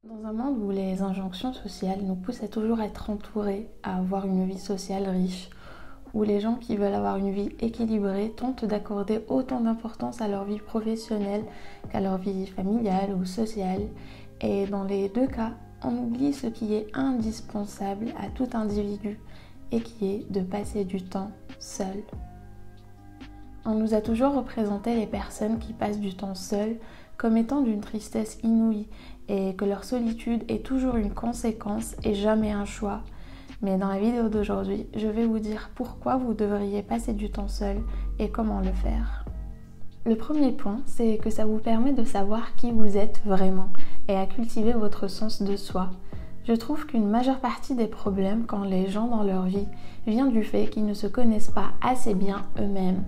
Dans un monde où les injonctions sociales nous poussent à toujours être entourés, à avoir une vie sociale riche, où les gens qui veulent avoir une vie équilibrée tentent d'accorder autant d'importance à leur vie professionnelle qu'à leur vie familiale ou sociale, et dans les deux cas, on oublie ce qui est indispensable à tout individu et qui est de passer du temps seul. On nous a toujours représenté les personnes qui passent du temps seules comme étant d'une tristesse inouïe et que leur solitude est toujours une conséquence et jamais un choix. Mais dans la vidéo d'aujourd'hui, je vais vous dire pourquoi vous devriez passer du temps seul et comment le faire. Le premier point, c'est que ça vous permet de savoir qui vous êtes vraiment et à cultiver votre sens de soi. Je trouve qu'une majeure partie des problèmes quand les gens dans leur vie vient du fait qu'ils ne se connaissent pas assez bien eux-mêmes.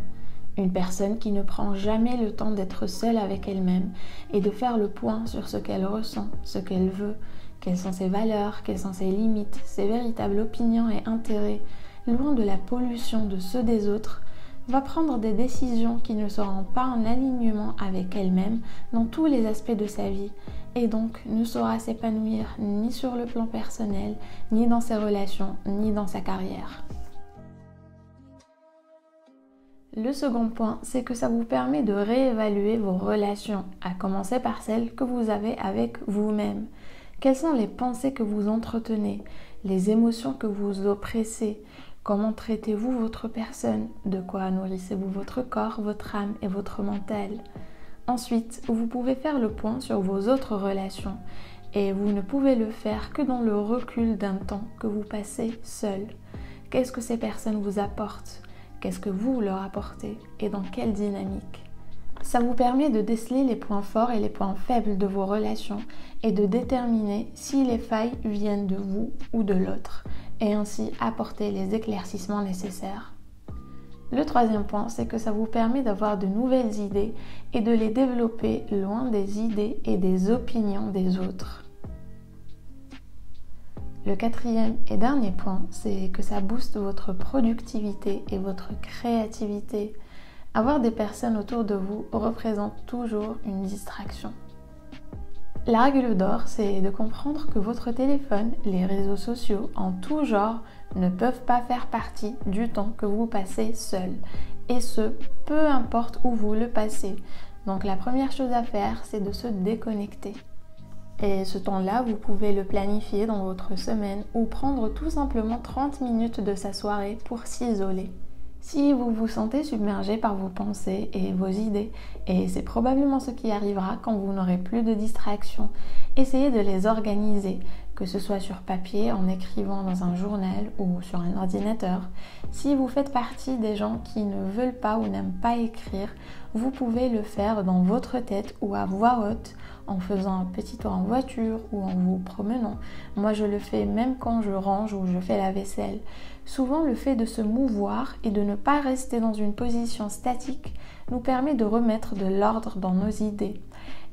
Une personne qui ne prend jamais le temps d'être seule avec elle-même et de faire le point sur ce qu'elle ressent, ce qu'elle veut, quelles sont ses valeurs, quelles sont ses limites, ses véritables opinions et intérêts, loin de la pollution de ceux des autres, va prendre des décisions qui ne seront pas en alignement avec elle-même dans tous les aspects de sa vie et donc ne saura s'épanouir ni sur le plan personnel, ni dans ses relations, ni dans sa carrière. Le second point, c'est que ça vous permet de réévaluer vos relations, à commencer par celles que vous avez avec vous-même. Quelles sont les pensées que vous entretenez, les émotions que vous oppressez? Comment traitez-vous votre personne? De quoi nourrissez-vous votre corps, votre âme et votre mental? Ensuite, vous pouvez faire le point sur vos autres relations et vous ne pouvez le faire que dans le recul d'un temps que vous passez seul. Qu'est-ce que ces personnes vous apportent? Qu'est-ce que vous leur apportez et dans quelle dynamique? Ça vous permet de déceler les points forts et les points faibles de vos relations et de déterminer si les failles viennent de vous ou de l'autre et ainsi apporter les éclaircissements nécessaires. Le troisième point, c'est que ça vous permet d'avoir de nouvelles idées et de les développer loin des idées et des opinions des autres. Le quatrième et dernier point, c'est que ça booste votre productivité et votre créativité. Avoir des personnes autour de vous représente toujours une distraction. La règle d'or, c'est de comprendre que votre téléphone, les réseaux sociaux en tout genre ne peuvent pas faire partie du temps que vous passez seul. Et ce, peu importe où vous le passez. Donc la première chose à faire, c'est de se déconnecter. Et ce temps-là, vous pouvez le planifier dans votre semaine ou prendre tout simplement 30 minutes de sa soirée pour s'isoler. Si vous vous sentez submergé par vos pensées et vos idées, et c'est probablement ce qui arrivera quand vous n'aurez plus de distractions, essayez de les organiser, que ce soit sur papier, en écrivant dans un journal ou sur un ordinateur. Si vous faites partie des gens qui ne veulent pas ou n'aiment pas écrire, vous pouvez le faire dans votre tête ou à voix haute, en faisant un petit tour en voiture ou en vous promenant. Moi, je le fais même quand je range ou je fais la vaisselle. Souvent, le fait de se mouvoir et de ne pas rester dans une position statique nous permet de remettre de l'ordre dans nos idées.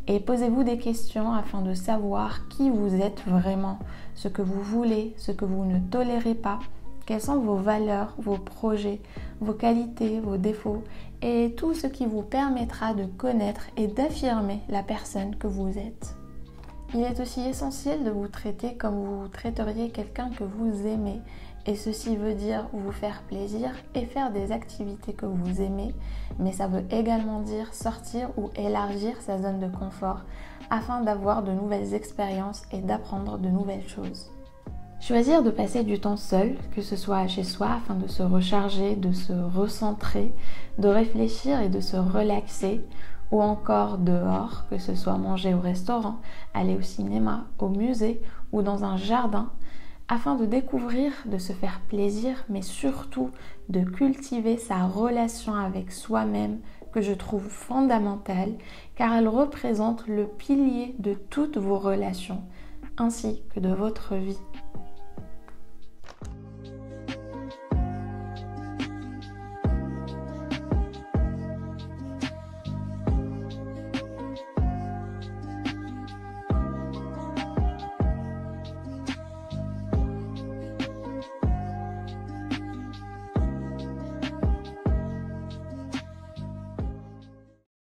Et posez-vous des questions afin de savoir qui vous êtes vraiment, ce que vous voulez, ce que vous ne tolérez pas, quelles sont vos valeurs, vos projets, vos qualités, vos défauts et tout ce qui vous permettra de connaître et d'affirmer la personne que vous êtes. Il est aussi essentiel de vous traiter comme vous traiteriez quelqu'un que vous aimez et ceci veut dire vous faire plaisir et faire des activités que vous aimez, mais ça veut également dire sortir ou élargir sa zone de confort afin d'avoir de nouvelles expériences et d'apprendre de nouvelles choses. Choisir de passer du temps seul, que ce soit chez soi afin de se recharger, de se recentrer, de réfléchir et de se relaxer, ou encore dehors, que ce soit manger au restaurant, aller au cinéma, au musée ou dans un jardin, afin de découvrir, de se faire plaisir, mais surtout de cultiver sa relation avec soi-même que je trouve fondamentale car elle représente le pilier de toutes vos relations ainsi que de votre vie.